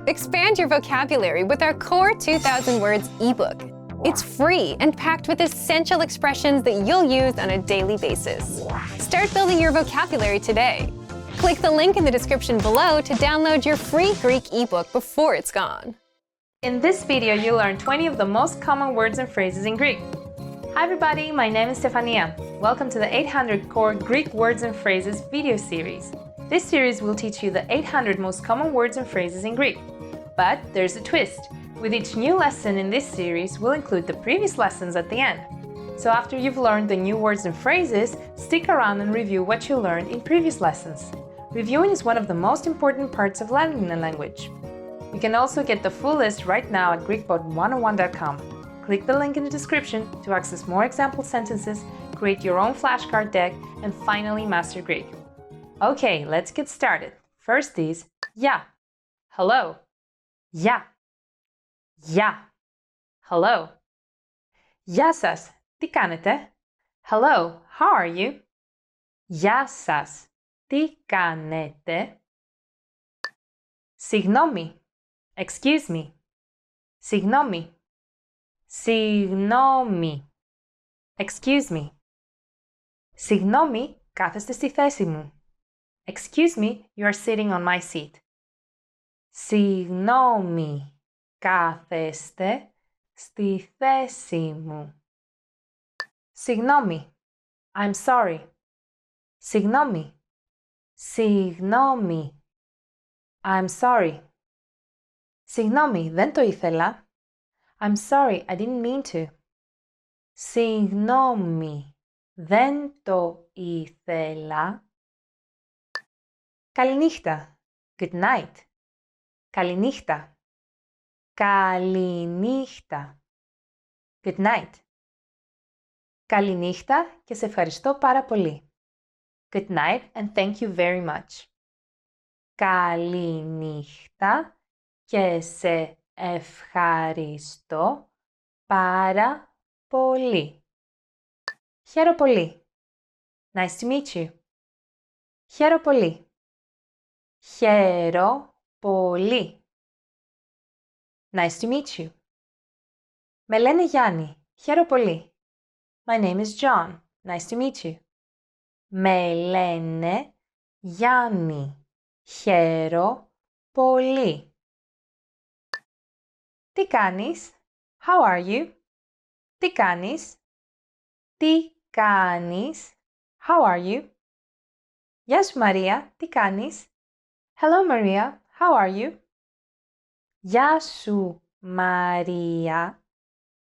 Expand your vocabulary with our Core 2000 Words ebook. It's free and packed with essential expressions that you'll use on a daily basis. Start building your vocabulary today. Click the link in the description below to download your free Greek ebook before it's gone. In this video, you'll learn 20 of the most common words and phrases in Greek. Hi everybody, my name is Stefania. Welcome to the 800 Core Greek Words and Phrases video series. This series will teach you the 800 most common words and phrases in Greek. But there's a twist. With each new lesson in this series, we'll include the previous lessons at the end. So after you've learned the new words and phrases, stick around and review what you learned in previous lessons. Reviewing is one of the most important parts of learning a language. You can also get the full list right now at GreekPod101.com. Click the link in the description to access more example sentences, create your own flashcard deck, and finally master Greek. Okay, let's get started. First is ya. Hello. Ya. Ya. Hello. Γεια σας. Τι κάνετε? Hello. How are you? Γεια σας. Τι κάνετε? Συγγνώμη. Excuse me. Συγγνώμη. Συγγνώμη. Excuse me. Συγγνώμη, κάθεστε στη θέση μου. Excuse me, you are sitting on my seat. Συγγνώμη, κάθεστε στη θέση μου. Συγγνώμη. I'm sorry. Συγγνώμη. Συγγνώμη. I'm sorry. Συγγνώμη, δεν το ήθελα. I'm sorry, I didn't mean to. Συγγνώμη, δεν το ήθελα. Καληνύχτα. Good night. Καληνύχτα. Καληνύχτα. Good night. Καληνύχτα και σε ευχαριστώ πάρα πολύ. Good night and thank you very much. Καληνύχτα και σε ευχαριστώ πάρα πολύ. Χαίρο πολύ. Nice to meet you. Χαίρο πολύ. Χαίρο πολύ. Nice to meet you. Με λένε Γιάννη. Χαίρο πολύ. My name is John. Nice to meet you. Με λένε Γιάννη. Χαίρο πολύ. Τι κάνεις? How are you? Τι κάνεις? Τι κάνεις? How are you? Γεια σου Μαρία, τι κάνεις? Hello Maria, how are you? Γεια σου Μαρία,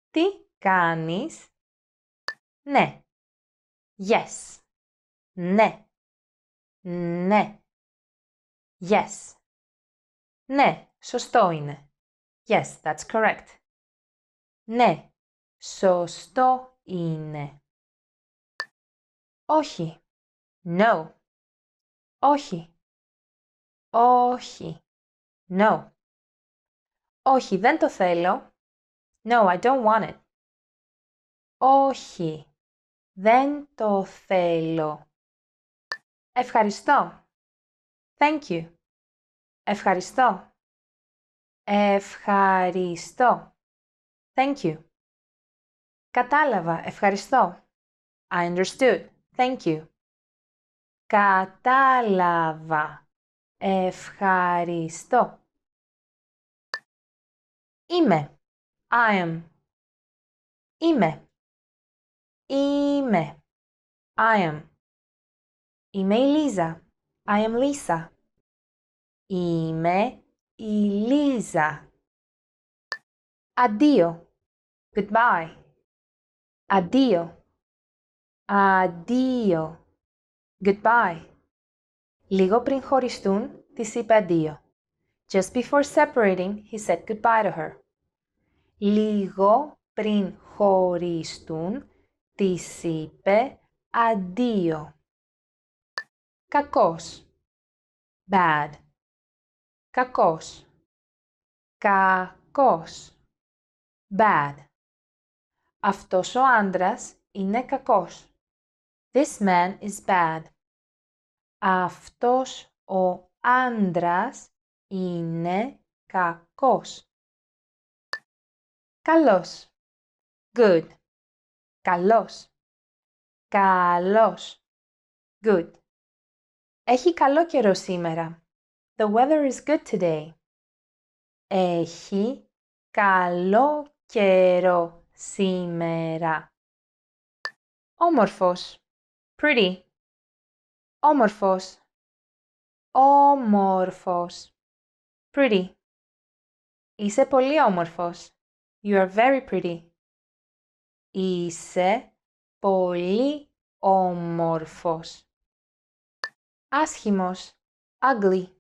τι κάνεις? Ναι. Yes. Ναι. Ναι. Yes. Ναι, σωστό είναι. Yes, that's correct. Ναι, σωστό είναι. Όχι. No. Όχι. Όχι. No. Όχι, δεν το θέλω. No, I don't want it. Όχι. Δεν το θέλω. Ευχαριστώ. Thank you. Ευχαριστώ. Ευχαριστώ. Thank you. Κατάλαβα. Ευχαριστώ. I understood. Thank you. Κατάλαβα. Ευχαριστώ. Είμαι. I am. Είμαι. Είμαι. I am. Είμαι η Λίζα. I am Lisa. Είμαι η Λίζα. Αντίο. Goodbye. Αντίο. Αντίο. Goodbye. Λίγο πριν χωριστούν, της είπε αντίο. Just before separating, he said goodbye to her. Λίγο πριν χωριστούν, της είπε αντίο. Κακός. Bad. Κακός. Κακός. Bad. Αυτός ο άντρας είναι κακός. This man is bad. Αυτός ο άντρας είναι κακός. Καλός. Good. Καλός. Καλός. Good. Έχει καλό καιρό σήμερα. The weather is good today. Έχει καλό καιρό σήμερα. Όμορφος. Pretty. Όμορφος. Όμορφος. Pretty. Είσαι πολύ όμορφος. You are very pretty. Είσαι πολύ όμορφος. Άσχημος. Ugly.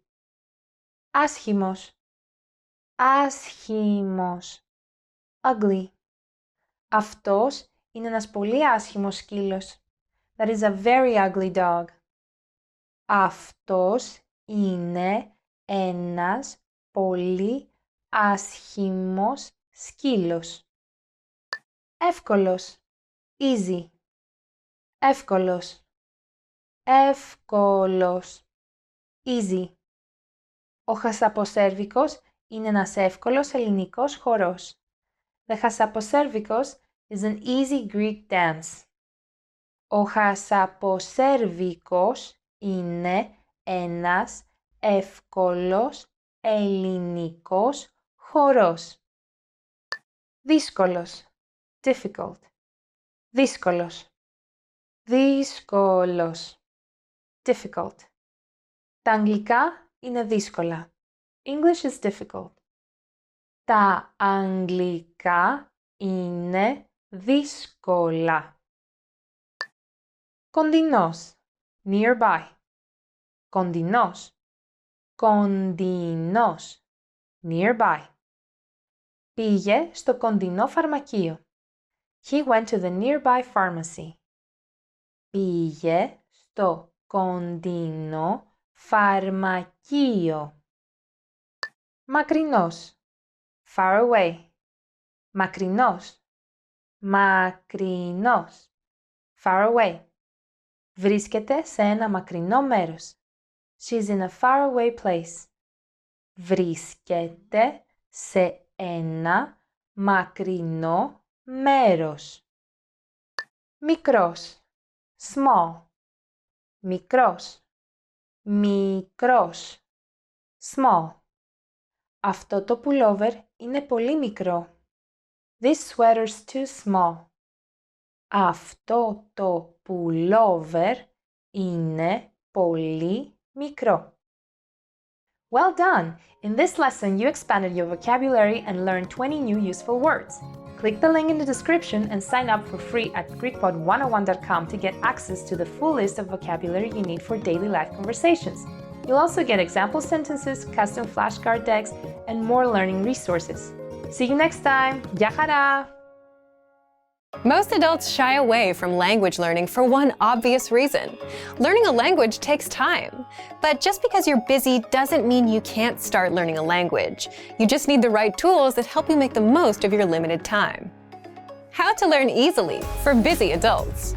Άσχημος. Άσχημος. Ugly. Αυτός είναι ένας πολύ άσχημος σκύλος. That is a very ugly dog. Αυτός είναι ένας πολύ άσχημος σκύλος. Εύκολος. Easy. Εύκολος. Εύκολος. Easy. Ο χασαποσέρβικος είναι ένας εύκολος ελληνικός χορός. The χασαποσέρβικος is an easy Greek dance. Ο χασαποσέρβικος είναι ένας εύκολος ελληνικός χορός. Δύσκολος. Difficult. Δύσκολος. Δύσκολος. Difficult. Τα αγγλικά είναι δύσκολα. English is difficult. Τα αγγλικά είναι δύσκολα. Κοντινός. Nearby. Κοντινός. Κοντινός. Nearby. Πήγε στο κοντινό φαρμακείο. He went to the nearby pharmacy. Πήγε στο κοντινό φαρμακείο. Μακρινός. Far away. Μακρινός. Μακρινός. Far away. Βρίσκεται σε ένα μακρινό μέρος. She's in a far away place. Βρίσκεται σε ένα μακρινό μέρος. Μικρός. Small. Μικρός. Μικρός. Small. Αυτό το pullover είναι πολύ μικρό. This sweater's too small. Αυτό το pullover είναι πολύ μικρό. Well done! In this lesson, you expanded your vocabulary and learned 20 new useful words. Click the link in the description and sign up for free at GreekPod101.com to get access to the full list of vocabulary you need for daily life conversations. You'll also get example sentences, custom flashcard decks, and more learning resources. See you next time! Γεια χαρά! Most adults shy away from language learning for one obvious reason. Learning a language takes time. But just because you're busy doesn't mean you can't start learning a language. You just need the right tools that help you make the most of your limited time. How to learn easily for busy adults.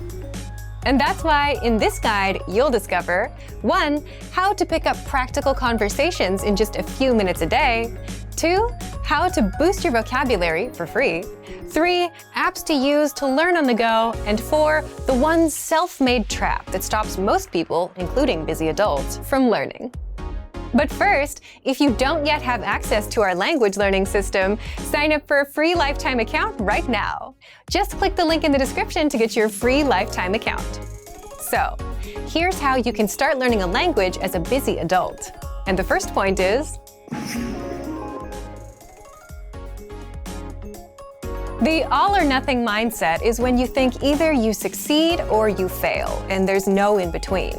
And that's why in this guide, you'll discover 1. How to pick up practical conversations in just a few minutes a day. 2. How to boost your vocabulary for free. 3. Apps to use to learn on the go. And 4. The one self-made trap that stops most people, including busy adults, from learning. But first, if you don't yet have access to our language learning system, sign up for a free lifetime account right now. Just click the link in the description to get your free lifetime account. So, here's how you can start learning a language as a busy adult. And the first point is, the all-or-nothing mindset is when you think either you succeed or you fail, and there's no in-between.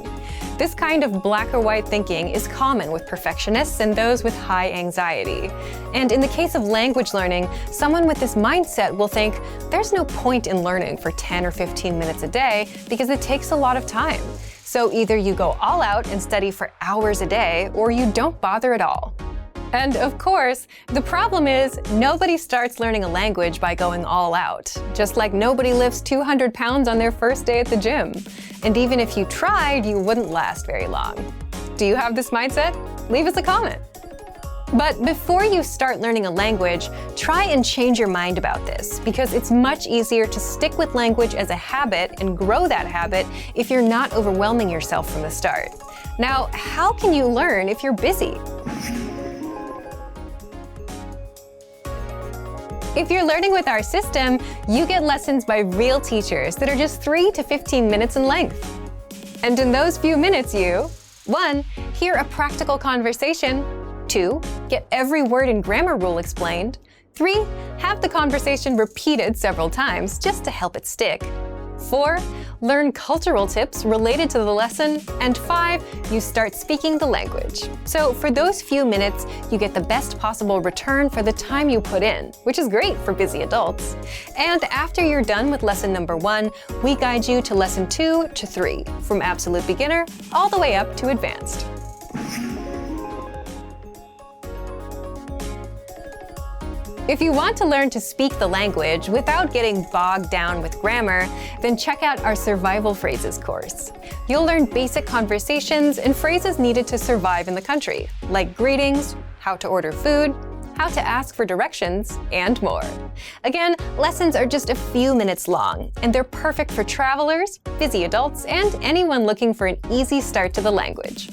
This kind of black or white thinking is common with perfectionists and those with high anxiety. And in the case of language learning, someone with this mindset will think, there's no point in learning for 10 or 15 minutes a day because it takes a lot of time. So either you go all out and study for hours a day, or you don't bother at all. And of course, the problem is nobody starts learning a language by going all out, just like nobody lifts 200 pounds on their first day at the gym. And even if you tried, you wouldn't last very long. Do you have this mindset? Leave us a comment. But before you start learning a language, try and change your mind about this, because it's much easier to stick with language as a habit and grow that habit if you're not overwhelming yourself from the start. Now, how can you learn if you're busy? If you're learning with our system, you get lessons by real teachers that are just 3 to 15 minutes in length. And in those few minutes, you 1. Hear a practical conversation. 2. Get every word and grammar rule explained. 3. Have the conversation repeated several times just to help it stick. 4. Learn cultural tips related to the lesson. And 5. You start speaking the language. So for those few minutes, you get the best possible return for the time you put in, which is great for busy adults. And after you're done with lesson number 1, we guide you to lesson 2 to 3, from absolute beginner all the way up to advanced. If you want to learn to speak the language without getting bogged down with grammar, then check out our Survival Phrases course. You'll learn basic conversations and phrases needed to survive in the country, like greetings, how to order food, how to ask for directions, and more. Again, lessons are just a few minutes long, and they're perfect for travelers, busy adults, and anyone looking for an easy start to the language.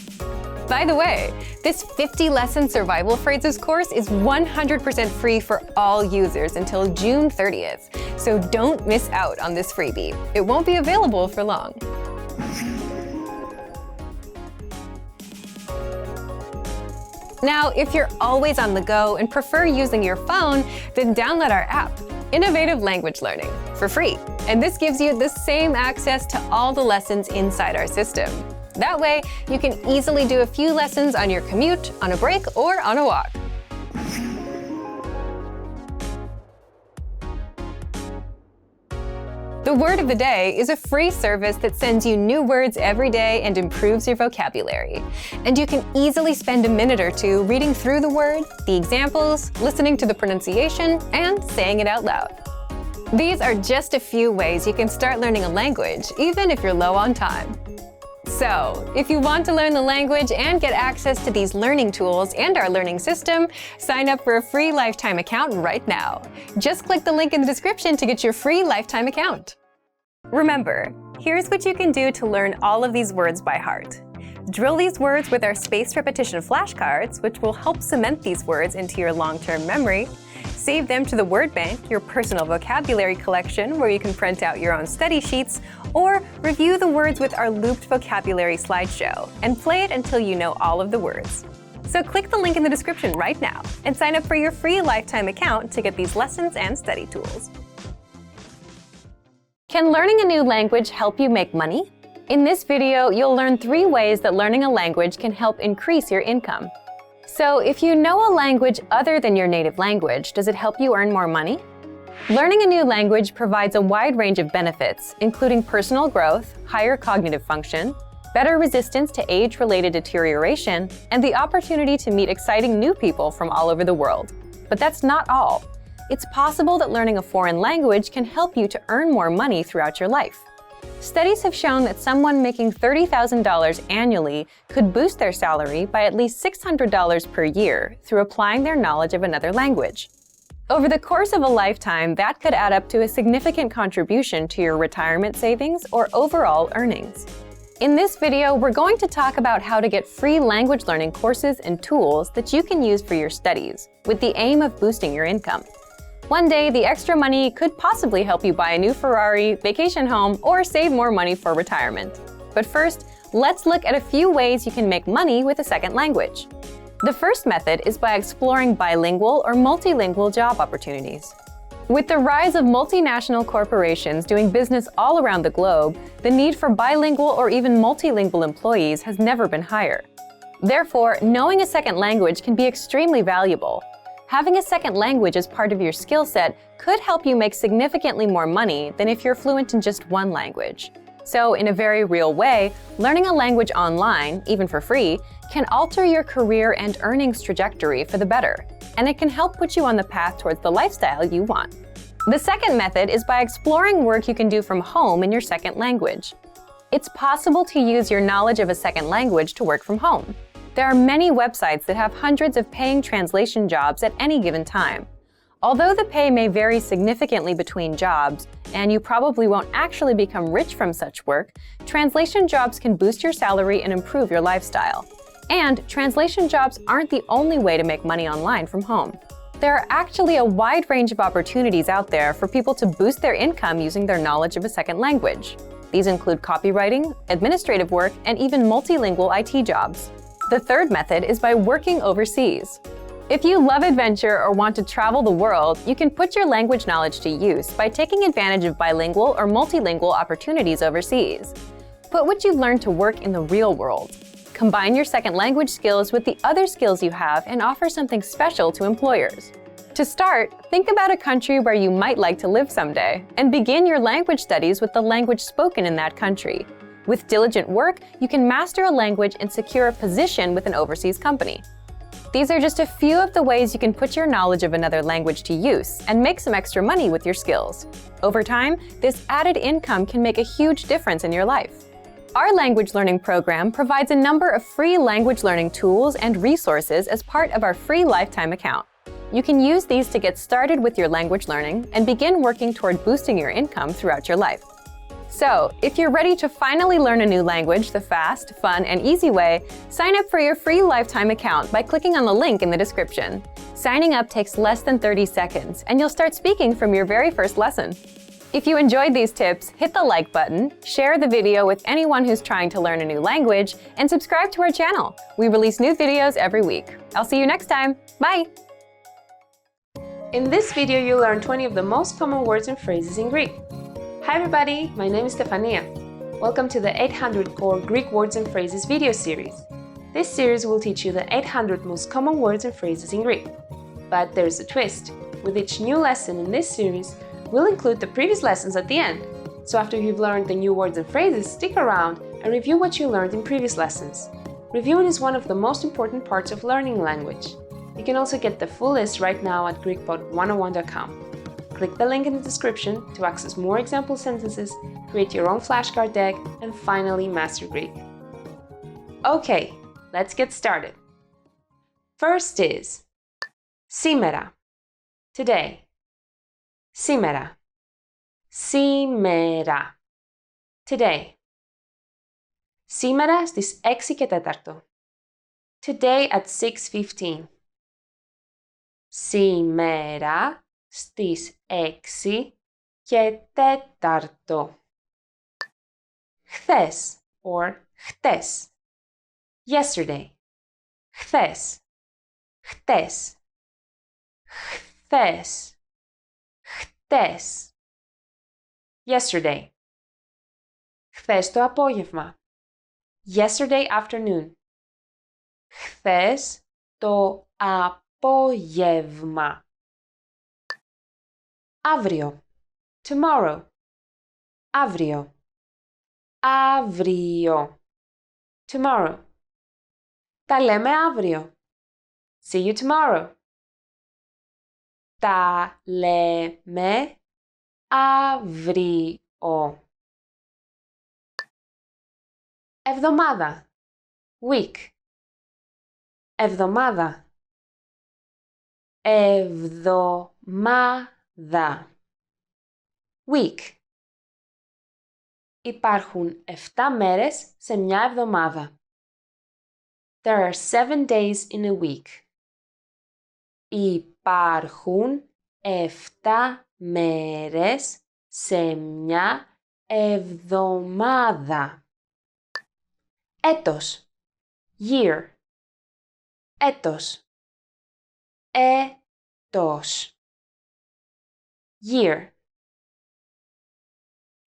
By the way, this 50-lesson Survival Phrases course is 100% free for all users until June 30th, so don't miss out on this freebie. It won't be available for long. Now, if you're always on the go and prefer using your phone, then download our app, Innovative Language Learning, for free. And this gives you the same access to all the lessons inside our system. That way, you can easily do a few lessons on your commute, on a break, or on a walk. The Word of the Day is a free service that sends you new words every day and improves your vocabulary. And you can easily spend a minute or two reading through the word, the examples, listening to the pronunciation, and saying it out loud. These are just a few ways you can start learning a language, even if you're low on time. So, if you want to learn the language and get access to these learning tools and our learning system, sign up for a free lifetime account right now. Just click the link in the description to get your free lifetime account. Remember, here's what you can do to learn all of these words by heart. Drill these words with our spaced repetition flashcards, which will help cement these words into your long-term memory. Save them to the Word Bank, your personal vocabulary collection where you can print out your own study sheets, or review the words with our looped vocabulary slideshow and play it until you know all of the words. So click the link in the description right now and sign up for your free lifetime account to get these lessons and study tools. Can learning a new language help you make money? In this video, you'll learn 3 ways that learning a language can help increase your income. So, if you know a language other than your native language, does it help you earn more money? Learning a new language provides a wide range of benefits, including personal growth, higher cognitive function, better resistance to age-related deterioration, and the opportunity to meet exciting new people from all over the world. But that's not all. It's possible that learning a foreign language can help you to earn more money throughout your life. Studies have shown that someone making $30,000 annually could boost their salary by at least $600 per year through applying their knowledge of another language. Over the course of a lifetime, that could add up to a significant contribution to your retirement savings or overall earnings. In this video, we're going to talk about how to get free language learning courses and tools that you can use for your studies, with the aim of boosting your income. One day, the extra money could possibly help you buy a new Ferrari, vacation home, or save more money for retirement. But first, let's look at a few ways you can make money with a second language. The first method is by exploring bilingual or multilingual job opportunities. With the rise of multinational corporations doing business all around the globe, the need for bilingual or even multilingual employees has never been higher. Therefore, knowing a second language can be extremely valuable. Having a second language as part of your skill set could help you make significantly more money than if you're fluent in just one language. So, in a very real way, learning a language online, even for free, can alter your career and earnings trajectory for the better, and it can help put you on the path towards the lifestyle you want. The second method is by exploring work you can do from home in your second language. It's possible to use your knowledge of a second language to work from home. There are many websites that have hundreds of paying translation jobs at any given time. Although the pay may vary significantly between jobs, and you probably won't actually become rich from such work, translation jobs can boost your salary and improve your lifestyle. And translation jobs aren't the only way to make money online from home. There are actually a wide range of opportunities out there for people to boost their income using their knowledge of a second language. These include copywriting, administrative work, and even multilingual IT jobs. The third method is by working overseas. If you love adventure or want to travel the world, you can put your language knowledge to use by taking advantage of bilingual or multilingual opportunities overseas. Put what you've learned to work in the real world. Combine your second language skills with the other skills you have and offer something special to employers. To start, think about a country where you might like to live someday, and begin your language studies with the language spoken in that country. With diligent work, you can master a language and secure a position with an overseas company. These are just a few of the ways you can put your knowledge of another language to use and make some extra money with your skills. Over time, this added income can make a huge difference in your life. Our language learning program provides a number of free language learning tools and resources as part of our free lifetime account. You can use these to get started with your language learning and begin working toward boosting your income throughout your life. So, if you're ready to finally learn a new language the fast, fun, and easy way, sign up for your free lifetime account by clicking on the link in the description. Signing up takes less than 30 seconds, and you'll start speaking from your very first lesson. If you enjoyed these tips, hit the like button, share the video with anyone who's trying to learn a new language, and subscribe to our channel. We release new videos every week. I'll see you next time. Bye! In this video, you'll learn 20 of the most common words and phrases in Greek. Hi everybody, my name is Stefania. Welcome to the 800 Core Greek Words and Phrases video series. This series will teach you the 800 most common words and phrases in Greek. But there's a twist. With each new lesson in this series, we'll include the previous lessons at the end. So after you've learned the new words and phrases, stick around and review what you learned in previous lessons. Reviewing is one of the most important parts of learning language. You can also get the full list right now at GreekPod101.com. Click the link in the description to access more example sentences, create your own flashcard deck, and finally master Greek. Okay, let's get started. First is σήμερα, today. Σήμερα, σήμερα, today. Σήμερα στις 6:04. Today at 6:15. Σήμερα στις 6:04. Χθες or χτες. Yesterday. Χθες. Χτες. Χθες. Χτες. Yesterday. Χθες το απόγευμα. Yesterday afternoon. Χθες το απόγευμα. Αύριο. Tomorrow. Αύριο. Αύριο. Tomorrow. Τα λέμε αύριο. See you tomorrow. Τα λέμε αύριο. Εβδομάδα. Week. Εβδομάδα. Εβδομάδα. Week. Υπάρχουν 7 μέρες σε μια εβδομάδα. There are 7 days in a week. Υπάρχουν 7 μέρες σε μια εβδομάδα. Έτος. Year. Έτος. Έτος. Year.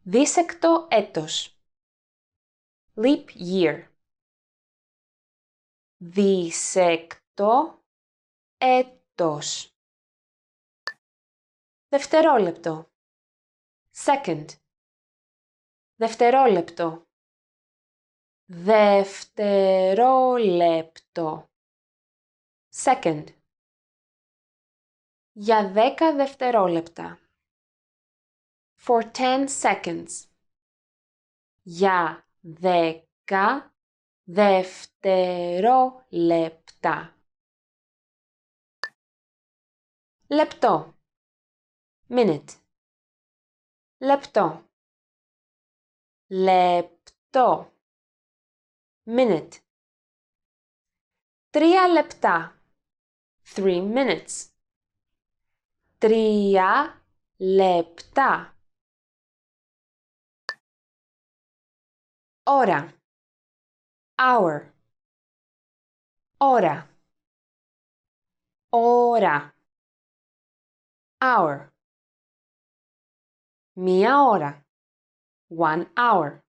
Δίσεκτο έτος. Leap year. Δίσεκτο έτος. Δευτερόλεπτο. Second. Δευτερόλεπτο. Δευτερόλεπτο. Second. Για 10 δευτερόλεπτα. For 10 seconds. Για 10 Δευτερόλεπτα. Λεπτό. Minute. Λεπτό. Λεπτό. Minute. 3 λεπτά. 3 minutes. 3 λεπτά. Ώρα. Hour. Ώρα. Ώρα. Hour. 1 ώρα. 1 hour.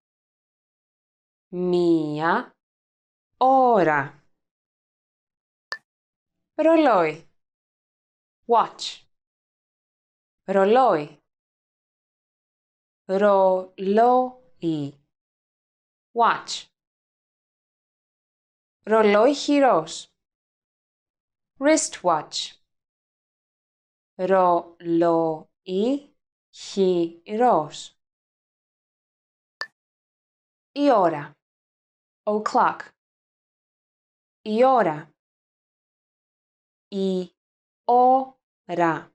1 ώρα. Ρολόι. Watch. Ρολόι. Ρολόι. Watch. Ρολόι χειρός. Wristwatch. Ρολόι χειρός. Η ώρα. O'clock. Η ώρα. Η ώρα.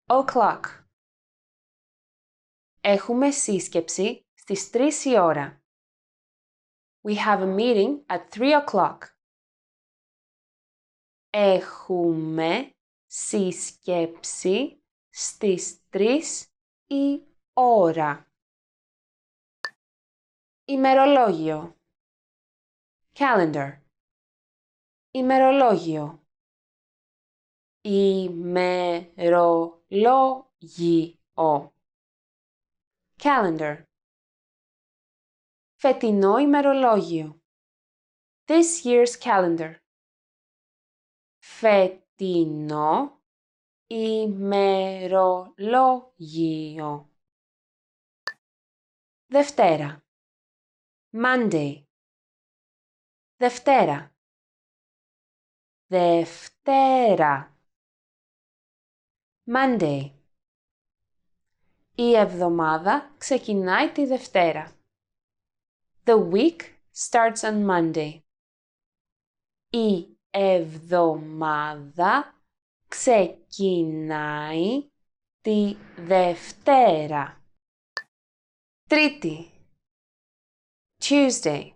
O'clock. Έχουμε σύσκεψη στις 3 η ώρα. We have a meeting at 3 o'clock. Έχουμε σύσκεψη στις 3 η ώρα. Ημερολόγιο. Calendar. Ημερολόγιο. Ημερολόγιο. Calendar. Φετινό ημερολόγιο. This year's calendar. Φετινό ημερολόγιο. Δευτέρα. Monday. Δευτέρα. Δευτέρα. Monday. Η εβδομάδα ξεκινάει τη Δευτέρα. The week starts on Monday. Η εβδομάδα ξεκινάει τη Δευτέρα. Τρίτη. Tuesday.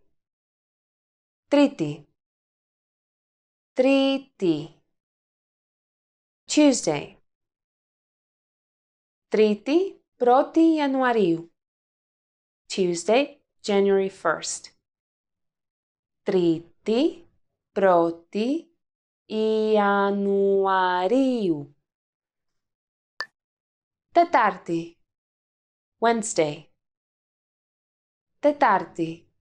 Τρίτη. Τρίτη. Tuesday. Τρίτη, 1η Ιανουαρίου. Tuesday, January 1st. Τρίτη, 1η Ιανουαρίου. Τετάρτη. Wednesday. Τετάρτη.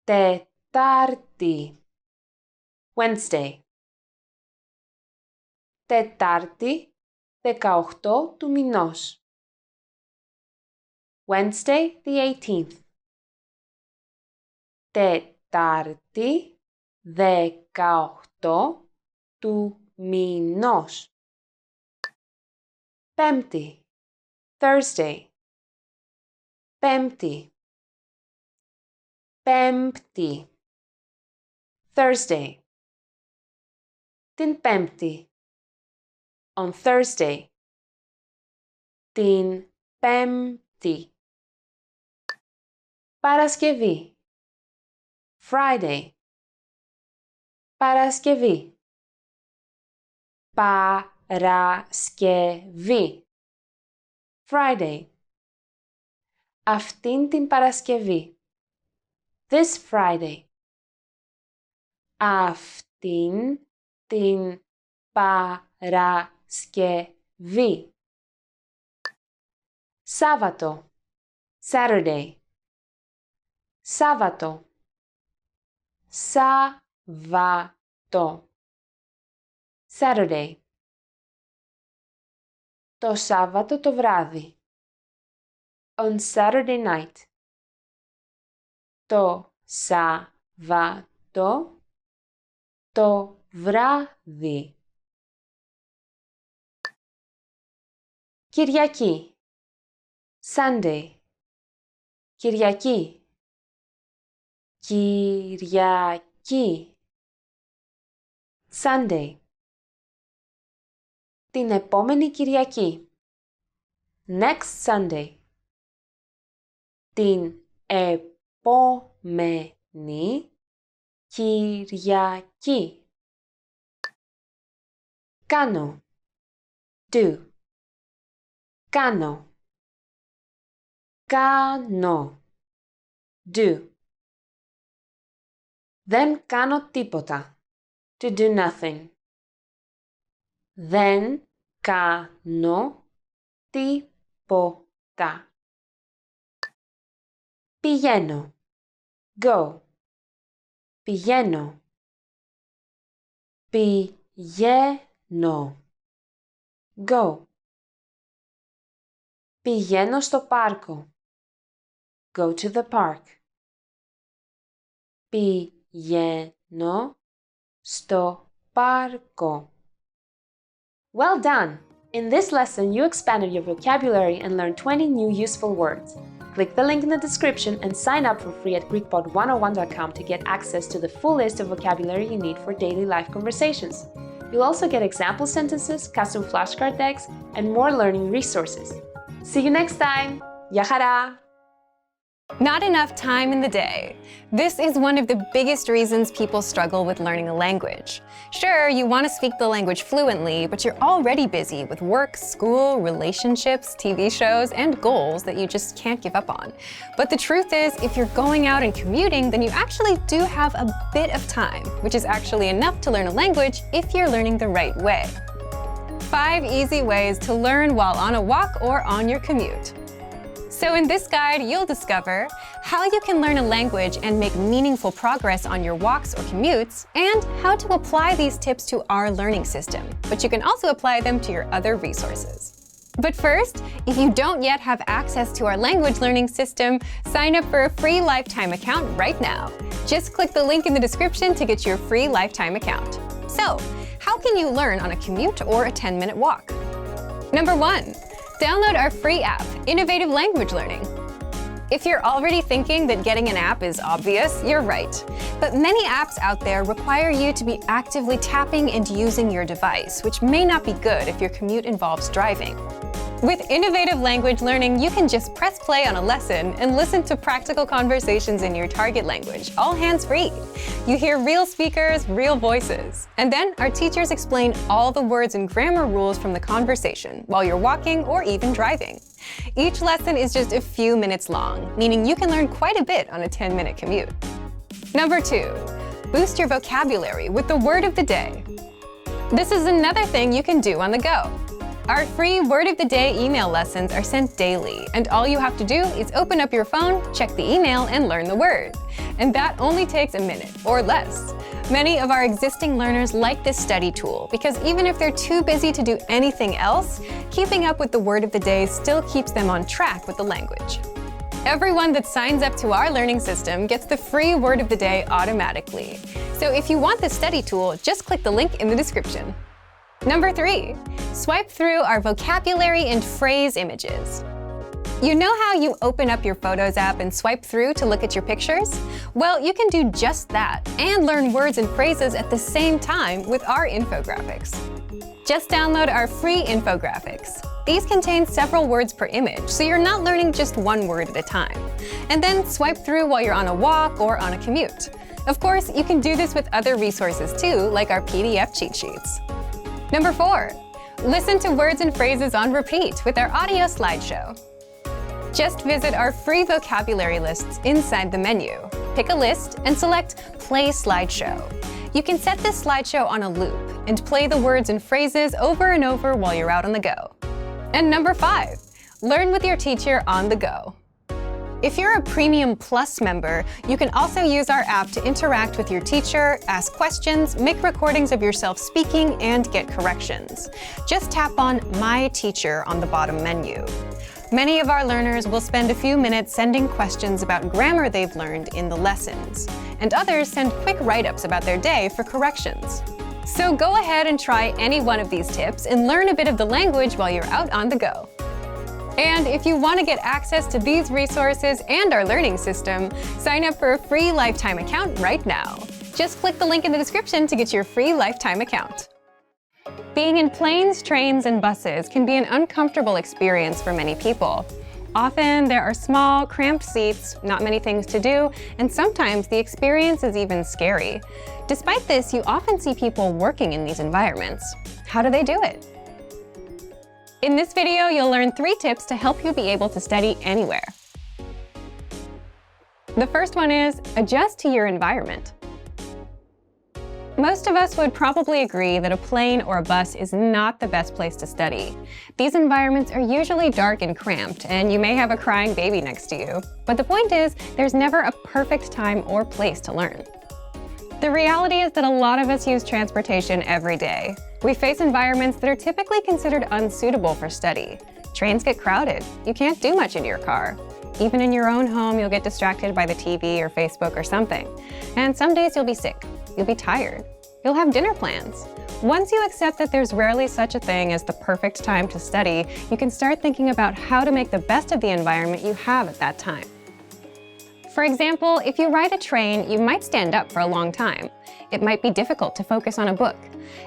Τετάρτη. Wednesday. Τετάρτη, 18 του μηνός. Wednesday, the 18th. Τετάρτη, 18 του μηνός. Πέμπτη. Thursday. Πέμπτη. Πέμπτη. Thursday. Την Πέμπτη. On Thursday. Την Πέμπτη. Παρασκευή. Friday. Παρασκευή. Παρασκευή. Friday. Αυτήν την Παρασκευή. This Friday. Αυτήν την Παρασκευή. Σάββατο. Saturday. Σάββατο. Σάββατο. Saturday. Το Σάββατο το βράδυ. On Saturday night. Το Σάββατο το βράδυ. Κυριακή. Sunday. Κυριακή. Κυριακή. Sunday. Την επόμενη Κυριακή. Next Sunday. Την επόμενη Κυριακή. Κάνω. Do. Κάνω. Κάνω. Do. Δεν κάνω τίποτα. To do nothing. Δεν κάνω τίποτα. Πηγαίνω. Go. Πηγαίνω. Πηγαίνω. Go. Πηγαίνω στο πάρκο. Go to the park. Πηγαίνω στο πάρκο. Well done! In this lesson, you expanded your vocabulary and learned 20 new useful words. Click the link in the description and sign up for free at GreekPod101.com to get access to the full list of vocabulary you need for daily life conversations. You'll also get example sentences, custom flashcard decks, and more learning resources. See you next time! Γεια χαρά! Not enough time in the day. This is one of the biggest reasons people struggle with learning a language. Sure, you want to speak the language fluently, but you're already busy with work, school, relationships, TV shows, and goals that you just can't give up on. But the truth is, if you're going out and commuting, then you actually do have a bit of time, which is actually enough to learn a language if you're learning the right way. 5 easy ways to learn while on a walk or on your commute. So in this guide, you'll discover how you can learn a language and make meaningful progress on your walks or commutes, and how to apply these tips to our learning system. But you can also apply them to your other resources. But first, if you don't yet have access to our language learning system, sign up for a free lifetime account right now. Just click the link in the description to get your free lifetime account. So, how can you learn on a commute or a 10-minute walk? Number 1. Download our free app, Innovative Language Learning. If you're already thinking that getting an app is obvious, you're right. But many apps out there require you to be actively tapping and using your device, which may not be good if your commute involves driving. With Innovative Language Learning, you can just press play on a lesson and listen to practical conversations in your target language, all hands-free. You hear real speakers, real voices. And then our teachers explain all the words and grammar rules from the conversation while you're walking or even driving. Each lesson is just a few minutes long, meaning you can learn quite a bit on a 10-minute commute. Number 2, boost your vocabulary with the word of the day. This is another thing you can do on the go. Our free Word of the Day email lessons are sent daily, and all you have to do is open up your phone, check the email, and learn the word. And that only takes a minute or less. Many of our existing learners like this study tool because even if they're too busy to do anything else, keeping up with the Word of the Day still keeps them on track with the language. Everyone that signs up to our learning system gets the free Word of the Day automatically. So if you want the study tool, just click the link in the description. Number 3, swipe through our vocabulary and phrase images. You know how you open up your Photos app and swipe through to look at your pictures? Well, you can do just that and learn words and phrases at the same time with our infographics. Just download our free infographics. These contain several words per image, so you're not learning just one word at a time. And then swipe through while you're on a walk or on a commute. Of course, you can do this with other resources too, like our PDF cheat sheets. Number 4, listen to words and phrases on repeat with our audio slideshow. Just visit our free vocabulary lists inside the menu. Pick a list and select Play Slideshow. You can set this slideshow on a loop and play the words and phrases over and over while you're out on the go. And number 5, learn with your teacher on the go. If you're a Premium Plus member, you can also use our app to interact with your teacher, ask questions, make recordings of yourself speaking, and get corrections. Just tap on My Teacher on the bottom menu. Many of our learners will spend a few minutes sending questions about grammar they've learned in the lessons, and others send quick write-ups about their day for corrections. So go ahead and try any one of these tips and learn a bit of the language while you're out on the go. And if you want to get access to these resources and our learning system, sign up for a free lifetime account right now. Just click the link in the description to get your free lifetime account. Being in planes, trains, and buses can be an uncomfortable experience for many people. Often there are small, cramped seats, not many things to do, and sometimes the experience is even scary. Despite this, you often see people working in these environments. How do they do it? In this video, you'll learn 3 tips to help you be able to study anywhere. The first one is adjust to your environment. Most of us would probably agree that a plane or a bus is not the best place to study. These environments are usually dark and cramped, and you may have a crying baby next to you. But the point is, there's never a perfect time or place to learn. The reality is that a lot of us use transportation every day. We face environments that are typically considered unsuitable for study. Trains get crowded. You can't do much in your car. Even in your own home, you'll get distracted by the TV or Facebook or something. And some days you'll be sick. You'll be tired. You'll have dinner plans. Once you accept that there's rarely such a thing as the perfect time to study, you can start thinking about how to make the best of the environment you have at that time. For example, if you ride a train, you might stand up for a long time. It might be difficult to focus on a book.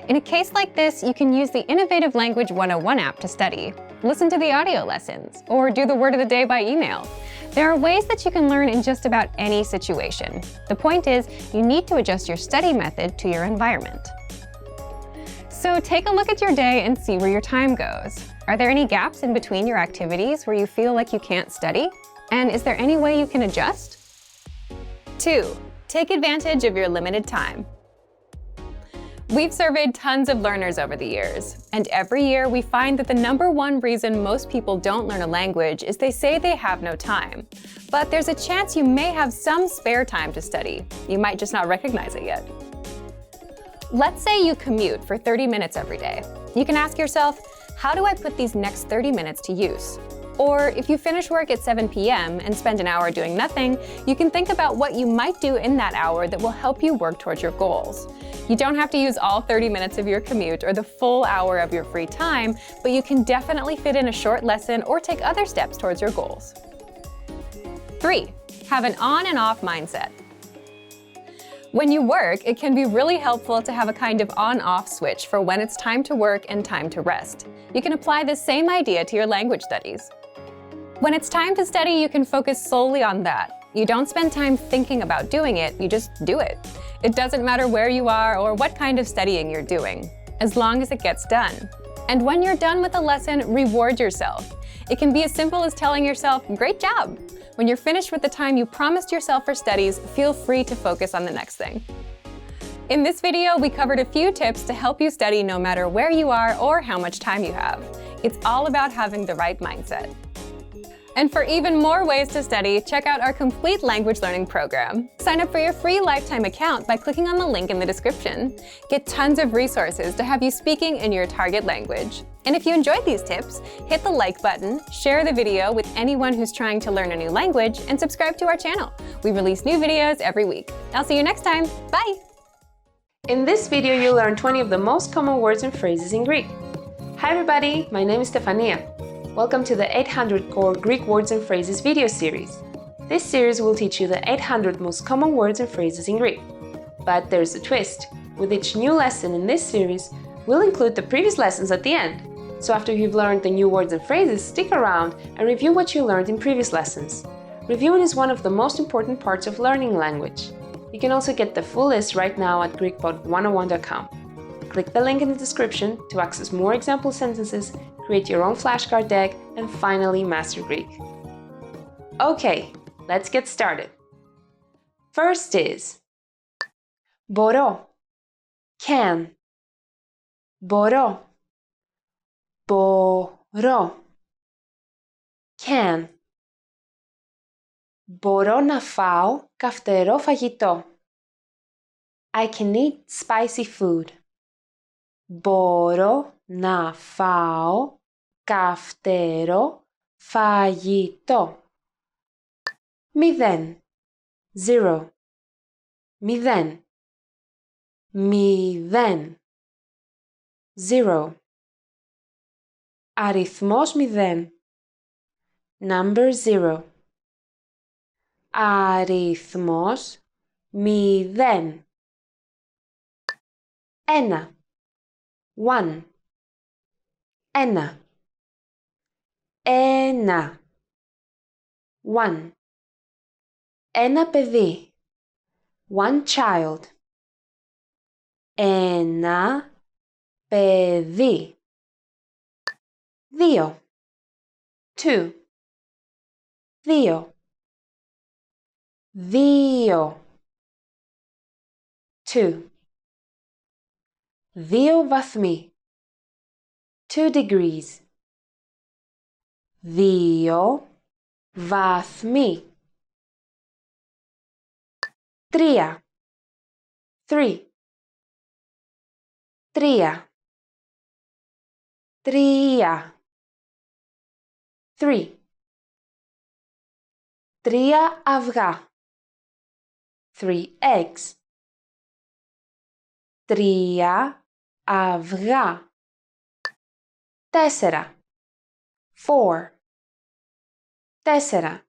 In a case like this, you can use the Innovative Language 101 app to study. Listen to the audio lessons, or do the word of the day by email. There are ways that you can learn in just about any situation. The point is, you need to adjust your study method to your environment. So take a look at your day and see where your time goes. Are there any gaps in between your activities where you feel like you can't study? And is there any way you can adjust? 2. Take advantage of your limited time. We've surveyed tons of learners over the years, and every year we find that the #1 reason most people don't learn a language is they say they have no time. But there's a chance you may have some spare time to study. You might just not recognize it yet. Let's say you commute for 30 minutes every day. You can ask yourself, how do I put these next 30 minutes to use? Or if you finish work at 7 p.m. and spend an hour doing nothing, you can think about what you might do in that hour that will help you work towards your goals. You don't have to use all 30 minutes of your commute or the full hour of your free time, but you can definitely fit in a short lesson or take other steps towards your goals. 3. Have an on and off mindset. When you work, it can be really helpful to have a kind of on-off switch for when it's time to work and time to rest. You can apply the same idea to your language studies. When it's time to study, you can focus solely on that. You don't spend time thinking about doing it, you just do it. It doesn't matter where you are or what kind of studying you're doing, as long as it gets done. And when you're done with a lesson, reward yourself. It can be as simple as telling yourself, "Great job." When you're finished with the time you promised yourself for studies, feel free to focus on the next thing. In this video, we covered a few tips to help you study no matter where you are or how much time you have. It's all about having the right mindset. And for even more ways to study, check out our complete language learning program. Sign up for your free lifetime account by clicking on the link in the description. Get tons of resources to have you speaking in your target language. And if you enjoyed these tips, hit the like button, share the video with anyone who's trying to learn a new language, and subscribe to our channel. We release new videos every week. I'll see you next time. Bye! In this video, you'll learn 20 of the most common words and phrases in Greek. Hi everybody, my name is Stefania. Welcome to the 800 Core Greek Words and Phrases video series. This series will teach you the 800 most common words and phrases in Greek. But there's a twist. With each new lesson in this series, we'll include the previous lessons at the end. So after you've learned the new words and phrases, stick around and review what you learned in previous lessons. Reviewing is one of the most important parts of learning language. You can also get the full list right now at GreekPod101.com. Click the link in the description to access more example sentences, create your own flashcard deck, and finally master Greek. Okay, let's get started. First is μπορώ, can, μπορώ, μπορώ, can. Μπορώ να φάω καυτερό φαγητό. I can eat spicy food. Μπορώ να φάω καυτερό φαγητό. 0. 0. 0. 0. 0. Αριθμός 0. Number 0. Αριθμός 0. 1. 1. 1. 1. 1. Ένα παιδί. One child. Ένα παιδί. 2. 2. 2. 2. 2. 2 βαθμοί. 2 degrees. 2 βαθμοί. 3. 3. 3. 3. 3. 3 αυγά. 3 eggs. 3 αυγά. 4. 4. 4.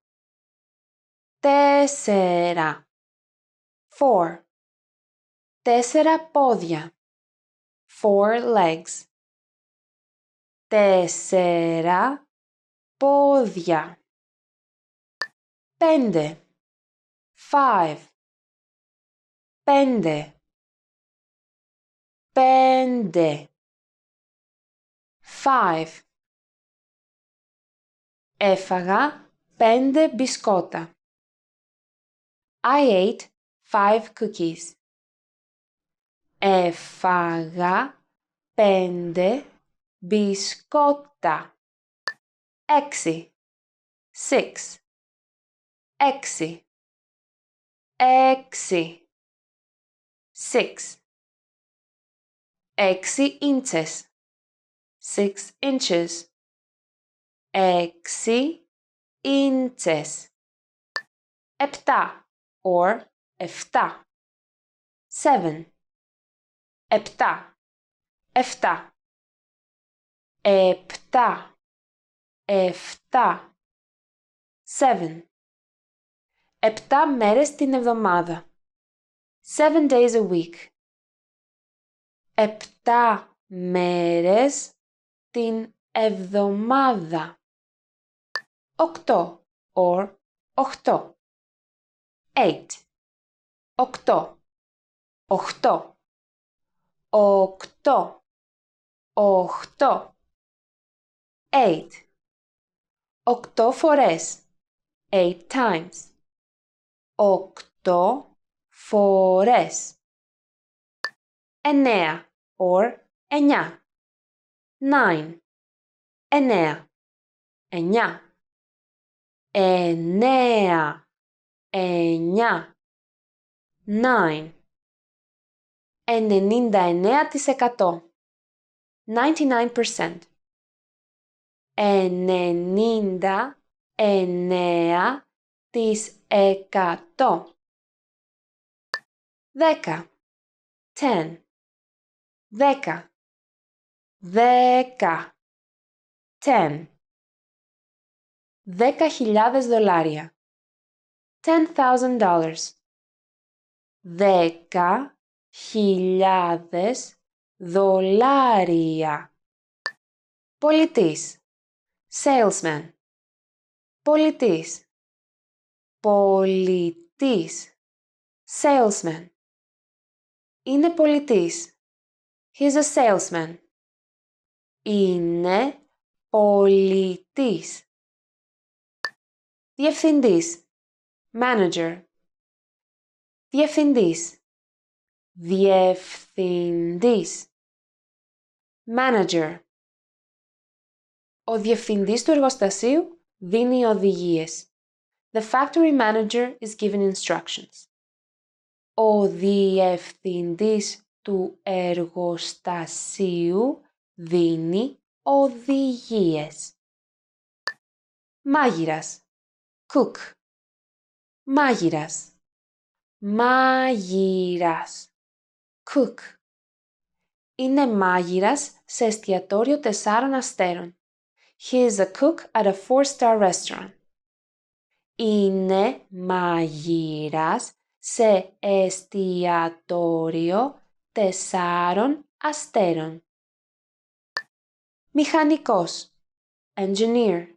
4. 4. 4 πόδια. 4 legs. 4 πόδια. 5. 5. 5. 5. 5. Έφαγα 5 μπισκότα. I ate 5 cookies. Έφαγα 5 μπισκότα. 6. 6. 6. 6. 6. 6 inches. 6 inches. 6 inches. 7 or 7. 7. 7. 7. 7. 7. 7. 7 μέρες την εβδομάδα. 7 days a week. 7 μέρες την εβδομάδα. 8 or 8. 8. 8. 8. 8. 8. 8. 8 φορές. 8 times. 8 φορές. 9 or 9. 9. 9. 9. 9. 9. 9. 99%. 99%. 99%. 10. 10. 10. 10. 10. $10,000. $10,000. 10,000 δολάρια. Πολιτής. Salesman. Πολιτής. Πολιτής. Salesman. Είναι πολιτής. He's a salesman. Είναι πολιτής. Διευθυντής. Manager. Διευθυντής. Διευθυντής. Manager. Ο διευθυντής του εργοστασίου δίνει οδηγίες. The factory manager is giving instructions. Ο διευθυντής του εργοστασίου δίνει οδηγίες. Μάγειρας. Cook. Μάγειρας. Μάγειρας. Cook. Είναι μάγειρας σε εστιατόριο 4 αστέρων. He is a cook at a 4-star restaurant. Είναι μαγείρας σε εστιατόριο 4 αστέρων. Μηχανικός. Engineer.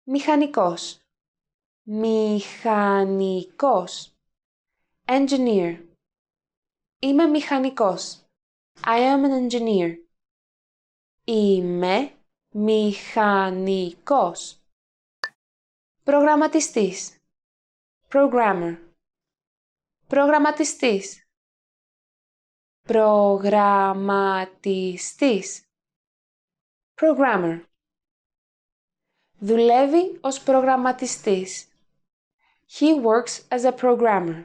Μηχανικός. Μηχανικός. Engineer. Είμαι μηχανικός. I am an engineer. Είμαι μηχανικός. Προγραμματιστής. Programmer. Προγραμματιστής. Προγραμματιστής. Programmer. Δουλεύει ως προγραμματιστής. He works as a programmer.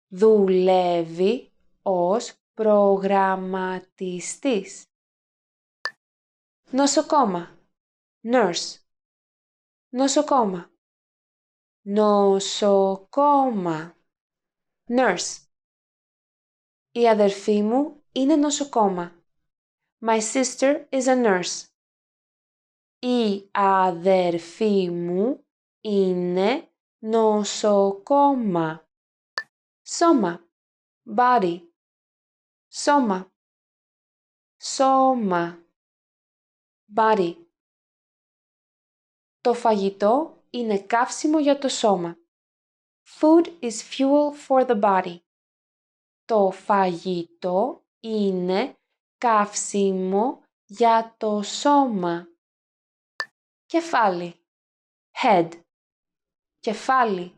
Δουλεύει ως προγραμματιστής. Νοσοκόμα. Nurse. Νοσοκόμα. Νοσοκόμα. Nurse. Η αδερφή μου είναι νοσοκόμα. My sister is a nurse. Η αδερφή μου είναι νοσοκόμα. Σώμα. Body. Σώμα. Σώμα. Body. Το φαγητό είναι καύσιμο για το σώμα. Food is fuel for the body. Το φαγητό είναι καύσιμο για το σώμα. Κεφάλι. Head. Κεφάλι.